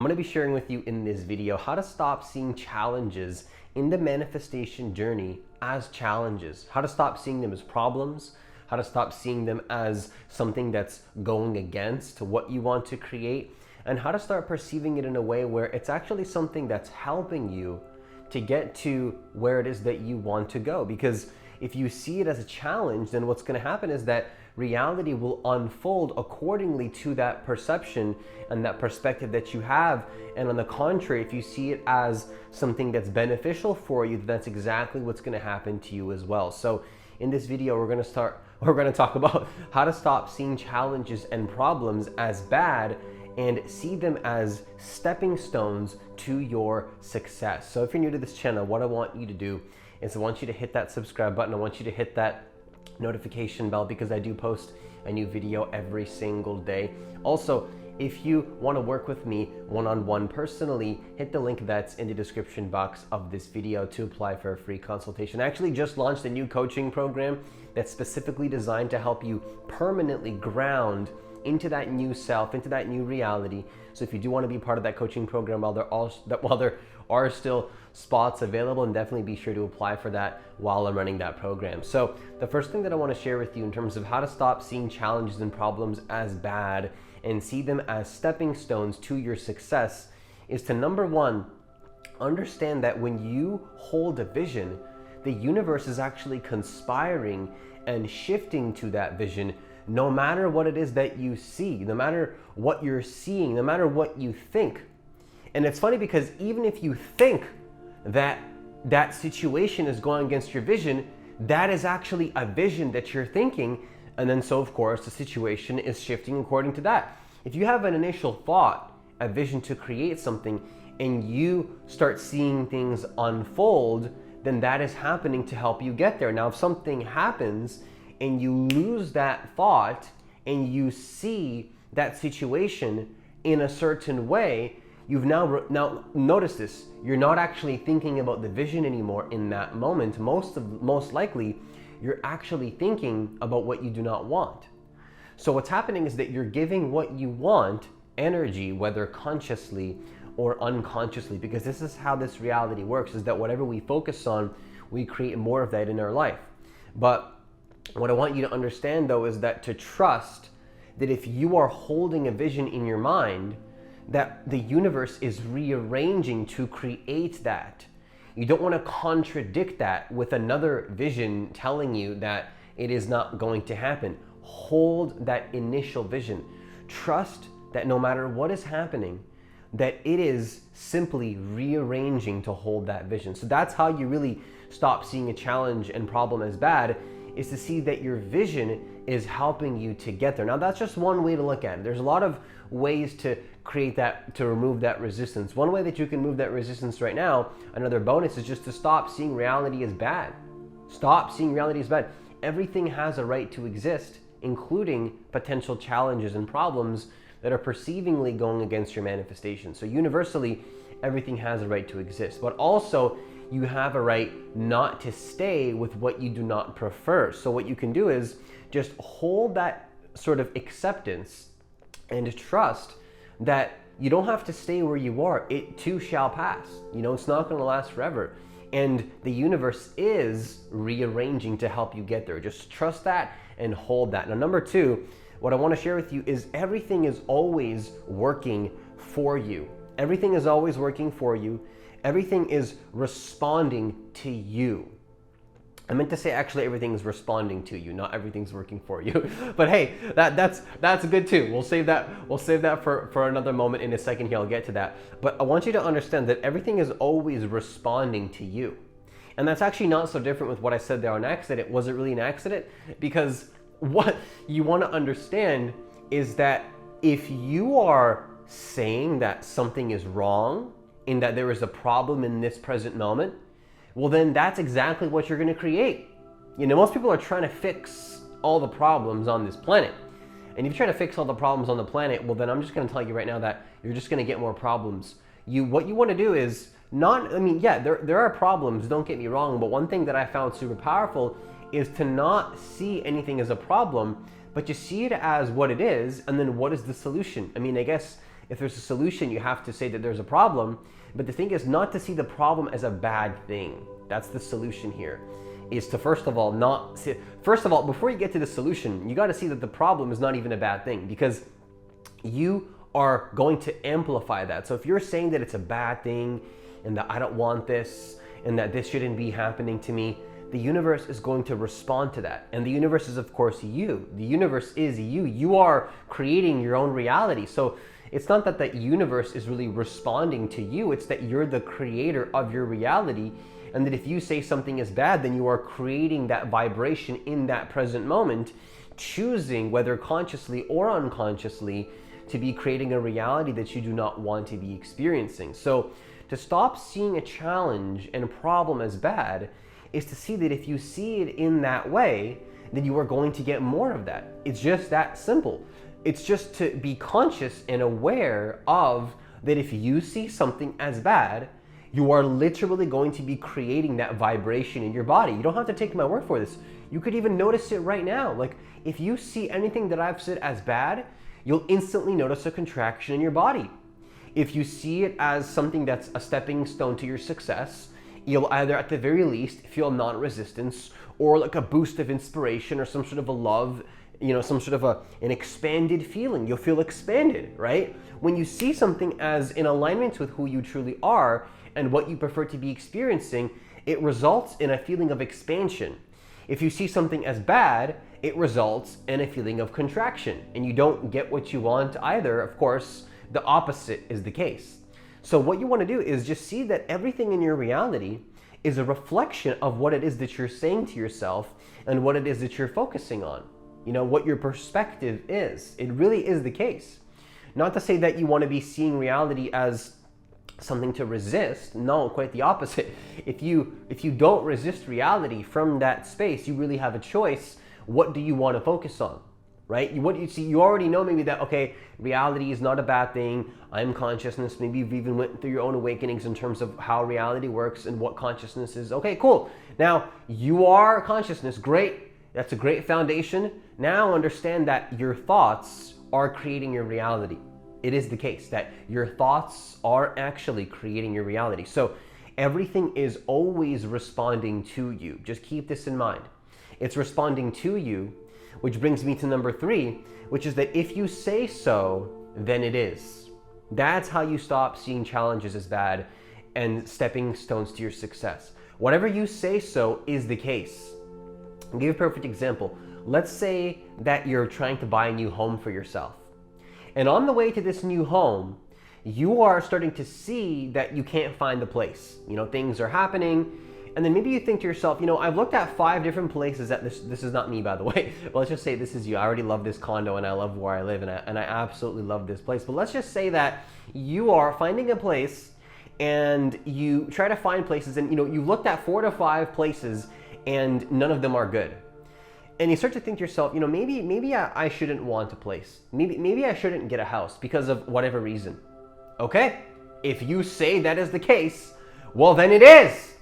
going to be sharing with you in this video how to stop seeing challenges in the manifestation journey as challenges, how to stop seeing them as problems, how to stop seeing them as something that's going against what you want to create, and how to start perceiving it in a way where it's actually something that's helping you to get to where it is that you want to go. Because if you see it as a challenge, then what's going to happen is that reality will unfold accordingly to that perception and that perspective that you have. And on the contrary, if you see it as something that's beneficial for you, that's exactly what's going to happen to you as well. So in this video, we're going to talk about how to stop seeing challenges and problems as bad and see them as stepping stones to your success. So if you're new to this channel, what I want you to do is I want you to hit that subscribe button. I want you to hit that notification bell because I do post a new video every single day. Also, if you want to work with me one-on-one personally, hit the link that's in the description box of this video to apply for a free consultation. I actually just launched a new coaching program that's specifically designed to help you permanently ground into that new self, into that new reality. So if you do want to be part of that coaching program while there are still spots available, and definitely be sure to apply for that while I'm running that program. So the first thing that I want to share with you in terms of how to stop seeing challenges and problems as bad and see them as stepping stones to your success is to, number one, understand that when you hold a vision, the universe is actually conspiring and shifting to that vision, no matter what it is that you see, no matter what you're seeing, no matter what you think. And it's funny because even if you think that that situation is going against your vision, that is actually a vision that you're thinking. And then so of course the situation is shifting according to that. If you have an initial thought, a vision to create something, and you start seeing things unfold, then that is happening to help you get there. Now, if something happens and you lose that thought and you see that situation in a certain way, you've now notice this, you're not actually thinking about the vision anymore in that moment. Most likely, you're actually thinking about what you do not want. So what's happening is that you're giving what you want energy, whether consciously or unconsciously, because this is how this reality works, is that whatever we focus on, we create more of that in our life. But what I want you to understand though is that to trust that if you are holding a vision in your mind, that the universe is rearranging to create that. You don't want to contradict that with another vision telling you that it is not going to happen. Hold that initial vision. Trust that no matter what is happening, that it is simply rearranging to hold that vision. So that's how you really stop seeing a challenge and problem as bad, is to see that your vision is helping you to get there. Now that's just one way to look at it. There's a lot of ways to create that, to remove that resistance. One way that you can move that resistance right now, another bonus, is just to stop seeing reality as bad. Stop seeing reality as bad. Everything has a right to exist, including potential challenges and problems that are perceivingly going against your manifestation. So universally, everything has a right to exist, but also you have a right not to stay with what you do not prefer. So what you can do is just hold that sort of acceptance and trust that you don't have to stay where you are. It too shall pass. You know, it's not going to last forever. And the universe is rearranging to help you get there. Just trust that and hold that. Now, number two, what I want to share with you is everything is always working for you. Everything is always working for you. Everything is responding to you. I meant to say actually everything is responding to you, not everything's working for you. But hey, that's good too. We'll save that for another moment. In a second here, I'll get to that. But I want you to understand that everything is always responding to you. And that's actually not so different with what I said there on accident. Was it really an accident? Because what you want to understand is that if you are saying that something is wrong, in that there is a problem in this present moment, well then that's exactly what you're going to create. You know, most people are trying to fix all the problems on this planet. And if you try to fix all the problems on the planet, well then I'm just going to tell you right now that you're just going to get more problems. What you want to do is there are problems, don't get me wrong, but one thing that I found super powerful is to not see anything as a problem, but you see it as what it is, and then what is the solution? I mean, I guess If there's a solution, you have to say that there's a problem. But the thing is not to see the problem as a bad thing. That's the solution here. Is to first of all, before you get to the solution, you got to see that the problem is not even a bad thing, because you are going to amplify that. So if you're saying that it's a bad thing and that I don't want this and that this shouldn't be happening to me, the universe is going to respond to that. And the universe is, of course, you. The universe is you. You are creating your own reality. So it's not that the universe is really responding to you. It's that you're the creator of your reality. And that if you say something is bad, then you are creating that vibration in that present moment, choosing, whether consciously or unconsciously, to be creating a reality that you do not want to be experiencing. So to stop seeing a challenge and a problem as bad is to see that if you see it in that way, then you are going to get more of that. It's just that simple. It's just to be conscious and aware of that if you see something as bad, you are literally going to be creating that vibration in your body. You don't have to take my word for this. You could even notice it right now. Like if you see anything that I've said as bad, you'll instantly notice a contraction in your body. If you see it as something that's a stepping stone to your success, you'll either at the very least feel non-resistance or like a boost of inspiration or some sort of a love, some sort of an expanded feeling. You'll feel expanded, right? When you see something as in alignment with who you truly are and what you prefer to be experiencing, it results in a feeling of expansion. If you see something as bad, it results in a feeling of contraction, and you don't get what you want either. Of course, the opposite is the case. So what you want to do is just see that everything in your reality is a reflection of what it is that you're saying to yourself and what it is that you're focusing on. What your perspective is. It really is the case. Not to say that you want to be seeing reality as something to resist. No, quite the opposite. If you don't resist reality from that space, you really have a choice. What do you want to focus on? Right? You already know maybe that, okay, reality is not a bad thing. I'm consciousness. Maybe you've even went through your own awakenings in terms of how reality works and what consciousness is. Okay, cool. Now, you are consciousness. Great. That's a great foundation. Now understand that your thoughts are creating your reality. It is the case that your thoughts are actually creating your reality. So everything is always responding to you. Just keep this in mind. It's responding to you. Which brings me to number 3, which is that if you say so, then it is. That's how you stop seeing challenges as bad and stepping stones to your success. Whatever you say so is the case. I'll give you a perfect example. Let's say that you're trying to buy a new home for yourself. And on the way to this new home, you are starting to see that you can't find the place. Things are happening. And then maybe you think to yourself, I've looked at 5 different places that this is not me, by the way. But let's just say this is you. I already love this condo and I love where I live and I absolutely love this place. But let's just say that you are finding a place and you try to find places and you looked at 4 to 5 places and none of them are good. And you start to think to yourself, maybe I shouldn't want a place. Maybe I shouldn't get a house because of whatever reason. Okay, if you say that is the case, well then it is.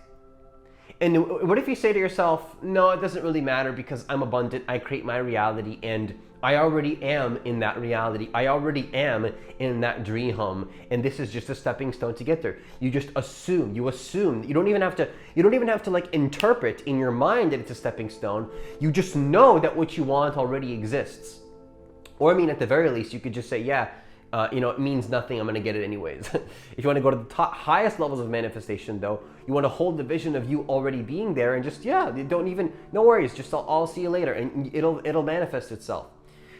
And what if you say to yourself, no, it doesn't really matter because I'm abundant, I create my reality, and I already am in that reality. I already am in that dream home, and this is just a stepping stone to get there. You just assume. You don't even have to like interpret in your mind that it's a stepping stone. You just know that what you want already exists. Or at the very least, you could just say, yeah, it means nothing. I'm going to get it anyways. If you want to go to the highest levels of manifestation, though, you want to hold the vision of you already being there and just, no worries. Just I'll see you later, and it'll manifest itself.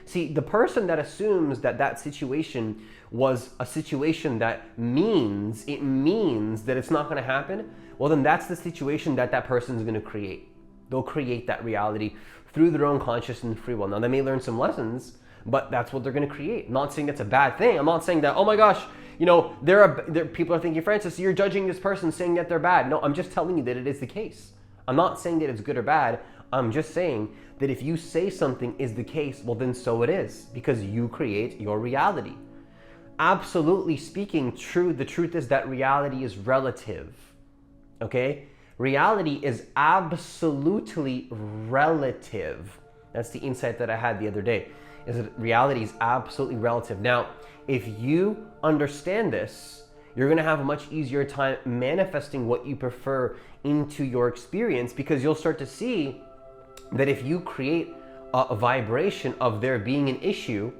See, the person that assumes that situation was a situation that means that it's not going to happen, well, then that's the situation that person's going to create. They'll create that reality through their own conscious and free will. Now, they may learn some lessons, but that's what they're going to create. I'm not saying that's a bad thing. I'm not saying that, oh my gosh, there people are thinking, Francis, you're judging this person saying that they're bad. No, I'm just telling you that it is the case. I'm not saying that it's good or bad. I'm just saying that if you say something is the case, well then so it is, because you create your reality. Absolutely speaking, the truth is that reality is relative. Okay? Reality is absolutely relative. That's the insight that I had the other day. is that reality is absolutely relative. Now, if you understand this, you're going to have a much easier time manifesting what you prefer into your experience, because you'll start to see that if you create a vibration of there being an issue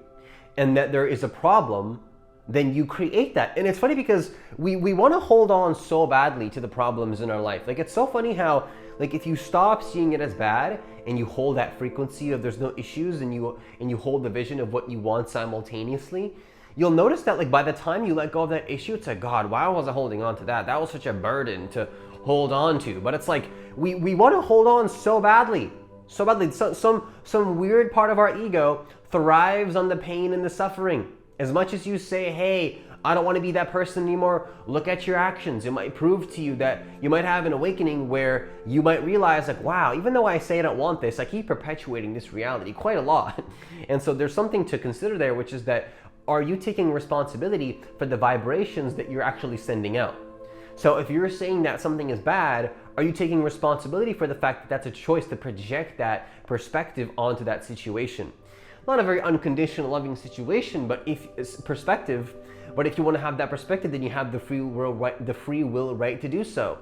and that there is a problem, then you create that. And it's funny because we want to hold on so badly to the problems in our life. Like, it's so funny how, like, if you stop seeing it as bad and you hold that frequency of there's no issues, and you hold the vision of what you want simultaneously, you'll notice that, like, by the time you let go of that issue, it's like, God, why was I holding on to that? That was such a burden to hold on to. But it's like we want to hold on so badly. Some weird part of our ego thrives on the pain and the suffering. As much as you say, hey, I don't want to be that person anymore, look at your actions. It might prove to you that you might have an awakening where you might realize, like, wow, even though I say I don't want this, I keep perpetuating this reality quite a lot. And so there's something to consider there, which is that, are you taking responsibility for the vibrations that you're actually sending out? So if you're saying that something is bad, are you taking responsibility for the fact that that's a choice to project that perspective onto that situation? Not a very unconditional, loving situation, but if it's perspective. But if you want to have that perspective, then you have the free will right to do so.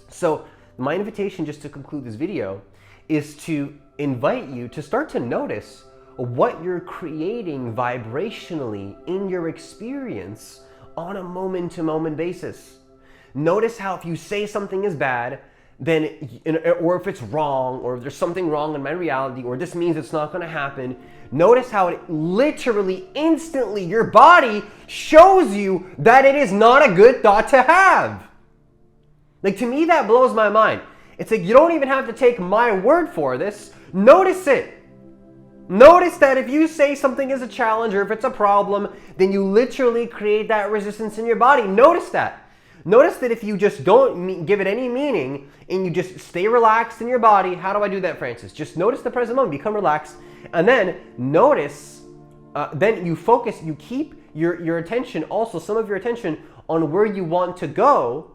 So my invitation, just to conclude this video, is to invite you to start to notice what you're creating vibrationally in your experience on a moment-to-moment basis. Notice how if you say something is bad, then, or if it's wrong, or if there's something wrong in my reality, or this means it's not going to happen, notice how it literally, instantly, your body shows you that it is not a good thought to have. Like, to me, that blows my mind. It's like, you don't even have to take my word for this. Notice it. Notice that if you say something is a challenge, or if it's a problem, then you literally create that resistance in your body. Notice that. Notice that if you just don't give it any meaning and you just stay relaxed in your body. How do I do that, Francis? Just notice the present moment, become relaxed, and then notice, then you focus, you keep your attention, also some of your attention, on where you want to go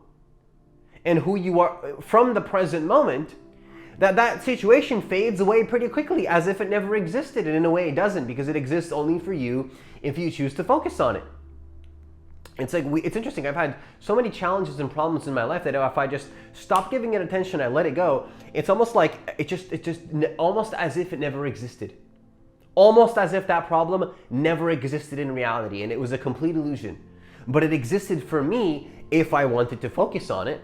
and who you are from the present moment. That situation fades away pretty quickly, as if it never existed. And in a way it doesn't, because it exists only for you if you choose to focus on it. It's like, it's interesting. I've had so many challenges and problems in my life that if I just stop giving it attention, I let it go, it's almost like, it just almost as if it never existed. Almost as if that problem never existed in reality, and it was a complete illusion. But it existed for me if I wanted to focus on it.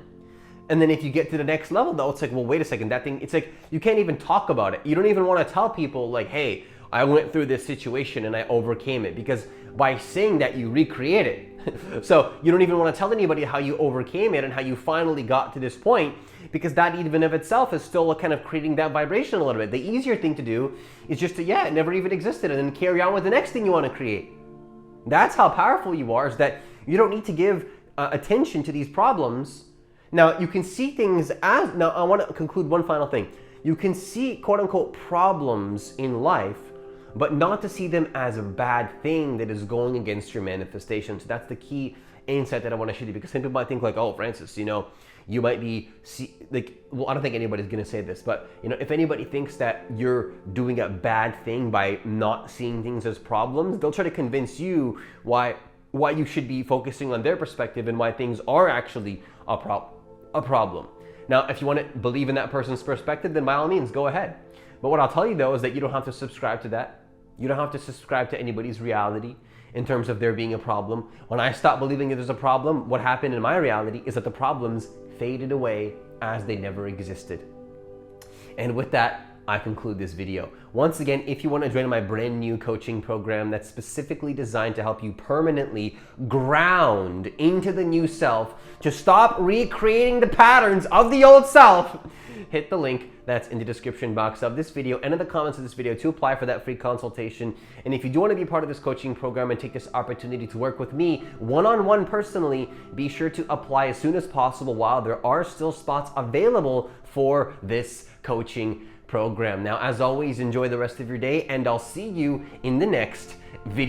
And then if you get to the next level, though, it's like, well, wait a second, that thing, it's like, you can't even talk about it. You don't even want to tell people, like, hey, I went through this situation and I overcame it, because by saying that, you recreate it. So you don't even want to tell anybody how you overcame it and how you finally got to this point, because that even of itself is still kind of creating that vibration a little bit. The easier thing to do is just to, it never even existed, and then carry on with the next thing you want to create. That's how powerful you are, is that you don't need to give attention to these problems. Now, you can see things as, now I want to conclude one final thing. You can see quote unquote problems in life, but not to see them as a bad thing that is going against your manifestation. So that's the key insight that I want to share you, because some people might think like, oh, Francis, you might be, well, I don't think anybody's going to say this, but if anybody thinks that you're doing a bad thing by not seeing things as problems, they'll try to convince you why you should be focusing on their perspective and why things are actually a problem. Now, if you want to believe in that person's perspective, then by all means, go ahead. But what I'll tell you, though, is that you don't have to subscribe to that. You don't have to subscribe to anybody's reality in terms of there being a problem. When I stopped believing that there's a problem, what happened in my reality is that the problems faded away as they never existed. And with that, I conclude this video. Once again, if you want to join my brand new coaching program that's specifically designed to help you permanently ground into the new self, to stop recreating the patterns of the old self, hit the link that's in the description box of this video and in the comments of this video to apply for that free consultation. And if you do want to be part of this coaching program and take this opportunity to work with me one-on-one personally, be sure to apply as soon as possible while there are still spots available for this coaching program. Now, as always, enjoy the rest of your day, and I'll see you in the next video.